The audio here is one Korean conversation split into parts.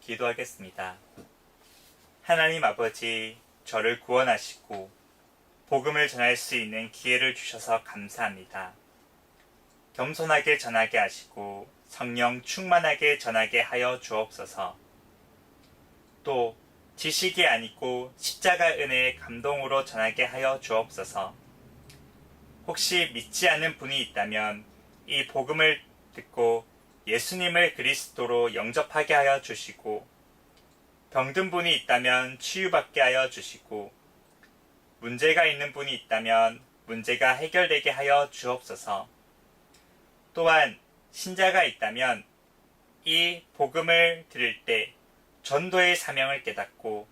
기도하겠습니다. 하나님 아버지, 저를 구원하시고 복음을 전할 수 있는 기회를 주셔서 감사합니다. 겸손하게 전하게 하시고 성령 충만하게 전하게 하여 주옵소서. 또 지식이 아니고 십자가 은혜의 감동으로 전하게 하여 주옵소서. 혹시 믿지 않는 분이 있다면 이 복음을 듣고 예수님을 그리스도로 영접하게 하여 주시고, 병든 분이 있다면 치유받게 하여 주시고, 문제가 있는 분이 있다면 문제가 해결되게 하여 주옵소서. 또한 신자가 있다면 이 복음을 들을 때 전도의 사명을 깨닫고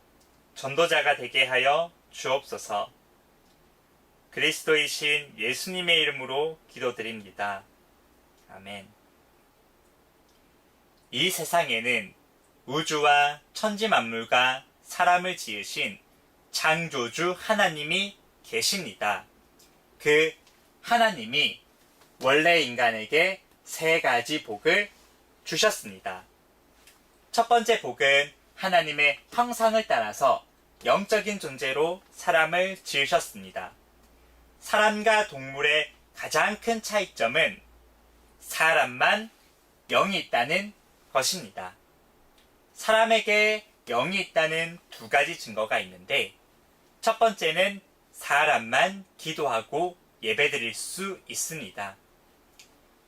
전도자가 되게 하여 주옵소서. 그리스도이신 예수님의 이름으로 기도드립니다. 아멘. 이 세상에는 우주와 천지 만물과 사람을 지으신 창조주 하나님이 계십니다. 그 하나님이 원래 인간에게 세 가지 복을 주셨습니다. 첫 번째 복은 하나님의 형상을 따라서 영적인 존재로 사람을 지으셨습니다. 사람과 동물의 가장 큰 차이점은 사람만 영이 있다는 것입니다. 사람에게 영이 있다는 두 가지 증거가 있는데, 첫 번째는 사람만 기도하고 예배드릴 수 있습니다.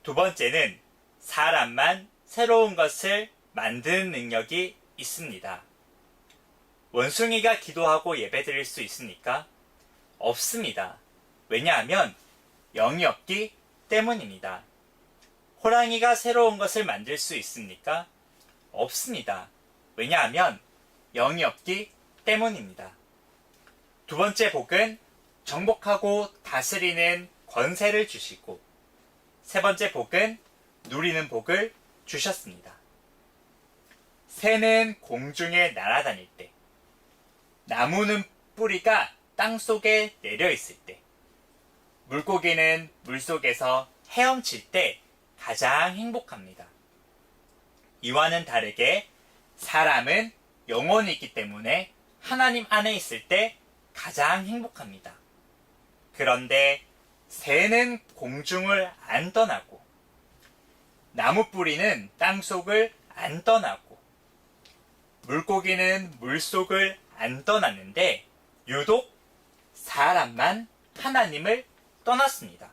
두 번째는 사람만 새로운 것을 만드는 능력이 있습니다. 원숭이가 기도하고 예배드릴 수 있습니까? 없습니다. 왜냐하면 영이 없기 때문입니다. 호랑이가 새로운 것을 만들 수 있습니까? 없습니다. 왜냐하면 영이 없기 때문입니다. 두 번째 복은 정복하고 다스리는 권세를 주시고, 세 번째 복은 누리는 복을 주셨습니다. 새는 공중에 날아다닐 때, 나무는 뿌리가 땅속에 내려 있을 때, 물고기는 물속에서 헤엄칠 때 가장 행복합니다. 이와는 다르게 사람은 영혼이 있기 때문에 하나님 안에 있을 때 가장 행복합니다. 그런데 새는 공중을 안 떠나고, 나무 뿌리는 땅속을 안 떠나고, 물고기는 물속을 안 떠났는데 유독 사람만 하나님을 떠났습니다.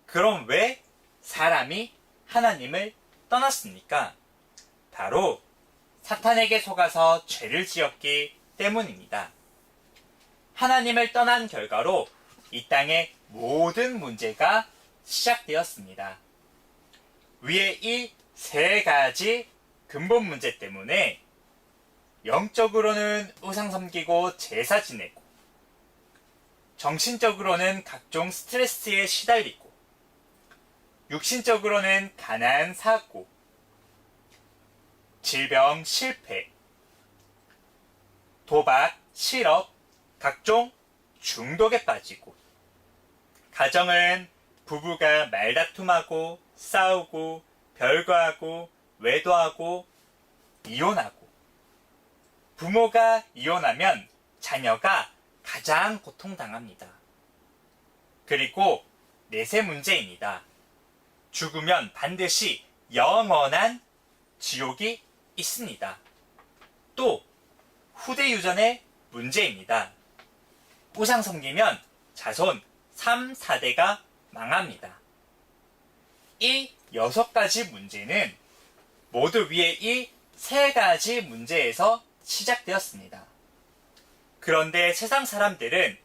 그럼 왜 사람이 하나님을 떠났습니까? 바로 사탄에게 속아서 죄를 지었기 때문입니다. 하나님을 떠난 결과로 이 땅의 모든 문제가 시작되었습니다. 위에 이 세 가지 근본 문제 때문에 영적으로는 우상 섬기고 제사 지내고, 정신적으로는 각종 스트레스에 시달리고, 육신적으로는 가난, 사고, 질병, 실패, 도박, 실업, 각종 중독에 빠지고, 가정은 부부가 말다툼하고 싸우고 별거하고 외도하고 이혼하고, 부모가 이혼하면 자녀가 가장 고통당합니다. 그리고 넷의 문제입니다. 죽으면 반드시 영원한 지옥이 있습니다. 또 후대 유전의 문제입니다. 우상 섬기면 자손 3, 4대가 망합니다. 이 6가지 문제는 모두 위에 이 3가지 문제에서 시작되었습니다. 그런데 세상 사람들은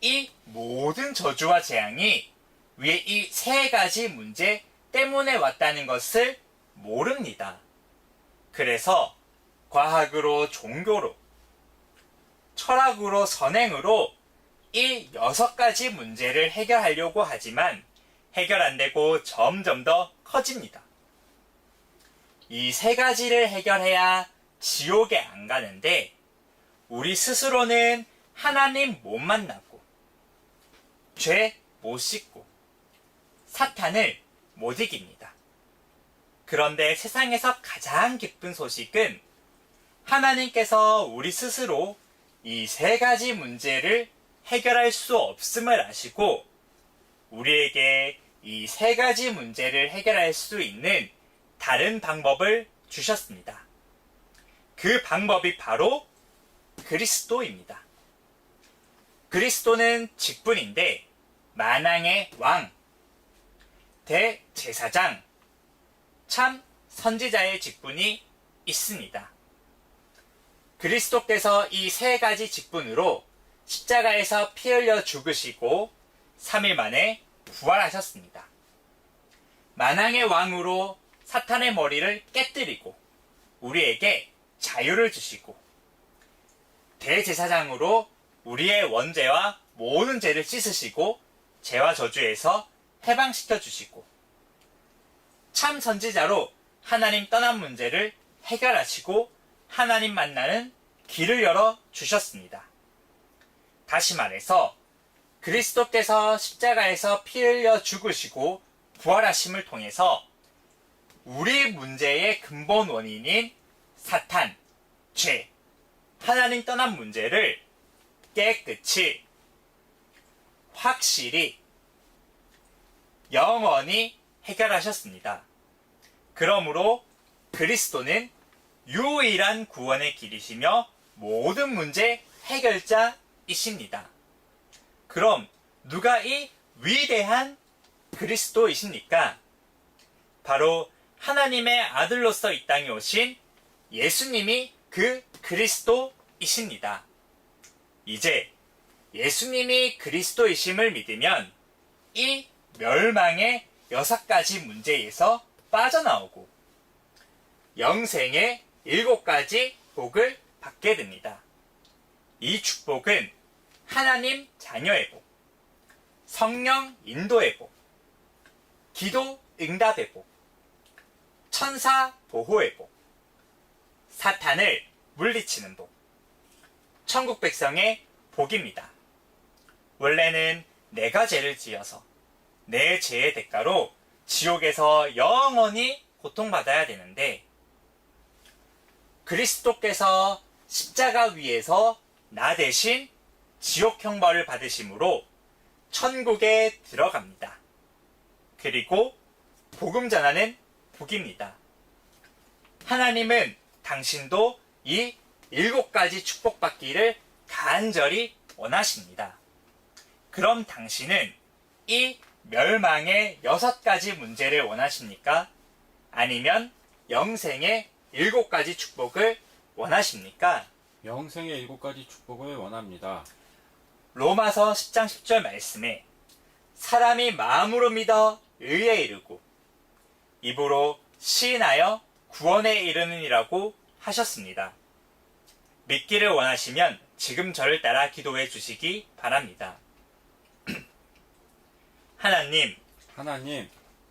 이 모든 저주와 재앙이 위에 이 3가지 문제 때문에 왔다는 것을 모릅니다. 그래서 과학으로 종교로, 철학으로 선행으로 이 6가지 문제를 해결하려고 하지만 해결 안 되고 점점 더 커집니다. 이 3가지를 해결해야 지옥에 안 가는데, 우리 스스로는 하나님 못 만나고, 죄 못 씻고, 사탄을 못 이깁니다. 그런데 세상에서 가장 기쁜 소식은 하나님께서 우리 스스로 이 세 가지 문제를 해결할 수 없음을 아시고 우리에게 이 세 가지 문제를 해결할 수 있는 다른 방법을 주셨습니다. 그 방법이 바로 그리스도입니다. 그리스도는 직분인데 만왕의 왕, 대제사장, 참 선지자의 직분이 있습니다. 그리스도께서 이 세 가지 직분으로 십자가에서 피 흘려 죽으시고 3일 만에 부활하셨습니다. 만왕의 왕으로 사탄의 머리를 깨뜨리고 우리에게 자유를 주시고 대제사장으로 우리의 원죄와 모든 죄를 씻으시고 죄와 저주에서 해방시켜 주시고 참 선지자로 하나님 떠난 문제를 해결하시고 하나님 만나는 길을 열어 주셨습니다. 다시 말해서 그리스도께서 십자가에서 피 흘려 죽으시고 부활하심을 통해서 우리 문제의 근본 원인인 사탄, 죄, 하나님 떠난 문제를 깨끗이, 확실히, 영원히 해결하셨습니다. 그러므로 그리스도는 유일한 구원의 길이시며 모든 문제 해결자이십니다. 그럼 누가 이 위대한 그리스도이십니까? 바로 하나님의 아들로서 이 땅에 오신 예수님이 그 그리스도이십니다. 이제 예수님이 그리스도이심을 믿으면 이 멸망의 6가지 문제에서 빠져나오고 영생의 7가지 복을 받게 됩니다. 이 축복은 하나님 자녀의 복, 성령 인도의 복, 기도 응답의 복, 천사 보호의 복, 사탄을 물리치는 복, 천국 백성의 복입니다. 원래는 내가 죄를 지어서 내 죄의 대가로 지옥에서 영원히 고통받아야 되는데 그리스도께서 십자가 위에서 나 대신 지옥 형벌을 받으심으로 천국에 들어갑니다. 그리고 복음 전하는 복입니다. 하나님은 당신도 이 7가지 축복받기를 간절히 원하십니다. 그럼 당신은 이 멸망의 6가지 문제를 원하십니까? 아니면 영생의 7가지 축복을 원하십니까? 영생의 7가지 축복을 원합니다. 로마서 10장 10절 말씀에 사람이 마음으로 믿어 의에 이르고 입으로 시인하여 구원에 이르느니라고 하셨습니다. 믿기를 원하시면 지금 저를 따라 기도해 주시기 바랍니다.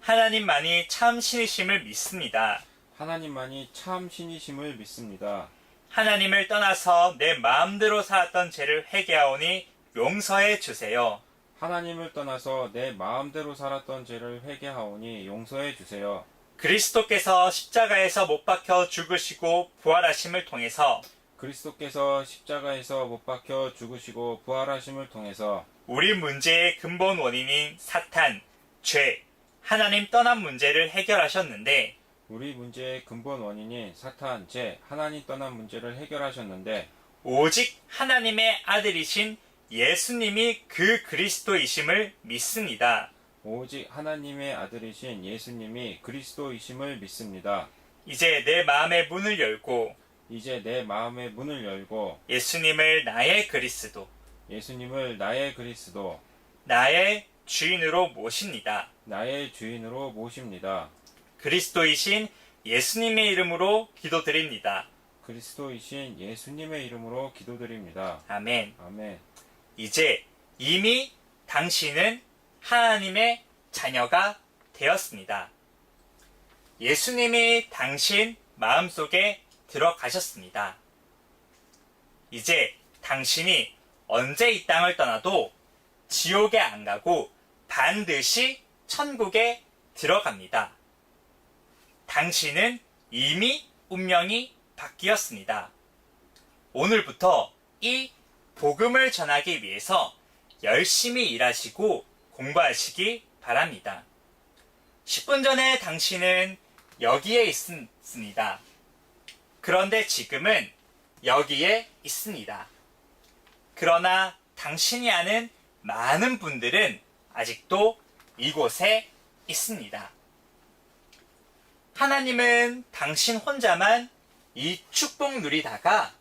하나님만이 참 신이심을 믿습니다. 하나님만이 참 신이심을 믿습니다. 하나님을 떠나서 내 마음대로 살았던 죄를 회개하오니 용서해 주세요. 하나님을 떠나서 내 마음대로 살았던 죄를 회개하오니 용서해 주세요. 그리스도께서 십자가에서 못 박혀 죽으시고 부활하심을 통해서 그리스도께서 십자가에서 못 박혀 죽으시고 부활하심을 통해서 우리 문제의 근본 원인인 사탄, 죄, 하나님 떠난 문제를 해결하셨는데 우리 문제의 근본 원인인 사탄, 죄, 하나님 떠난 문제를 해결하셨는데 오직 하나님의 아들이신 예수님이 그 그리스도이심을 믿습니다. 오직 하나님의 아들이신 예수님이 그리스도이심을 믿습니다. 이제 내 마음의 문을 열고 이제 내 마음의 문을 열고 예수님을 나의 그리스도, 예수님을 나의 그리스도, 나의 주인으로 모십니다. 나의 주인으로 모십니다. 그리스도이신 예수님의 이름으로 기도드립니다. 그리스도이신 예수님의 이름으로 기도드립니다. 아멘. 아멘. 이제 이미 당신은 하나님의 자녀가 되었습니다. 예수님이 당신 마음속에 들어가셨습니다. 이제 당신이 언제 이 땅을 떠나도 지옥에 안 가고 반드시 천국에 들어갑니다. 당신은 이미 운명이 바뀌었습니다. 오늘부터 이 복음을 전하기 위해서 열심히 일하시고 공부하시기 바랍니다. 10분 전에 당신은 여기에 있습니다. 그런데 지금은 여기에 있습니다. 그러나 당신이 아는 많은 분들은 아직도 이곳에 있습니다. 하나님은 당신 혼자만 이 축복 누리다가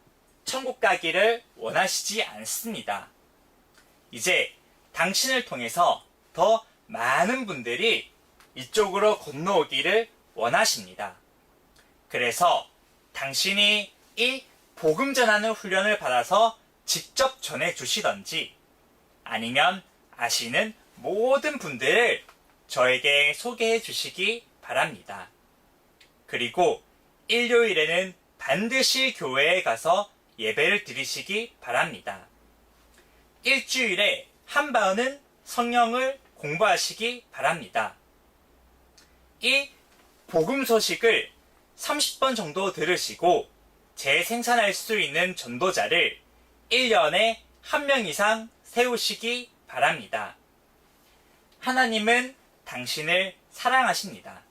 천국 가기를 원하시지 않습니다. 이제 당신을 통해서 더 많은 분들이 이쪽으로 건너오기를 원하십니다. 그래서 당신이 이 복음 전하는 훈련을 받아서 직접 전해 주시던지 아니면 아시는 모든 분들을 저에게 소개해 주시기 바랍니다. 그리고 일요일에는 반드시 교회에 가서 예배를 드리시기 바랍니다. 일주일에 한 번은 성경을 공부하시기 바랍니다. 이 복음 소식을 30번 정도 들으시고 재생산할 수 있는 전도자를 1년에 한 명 이상 세우시기 바랍니다. 하나님은 당신을 사랑하십니다.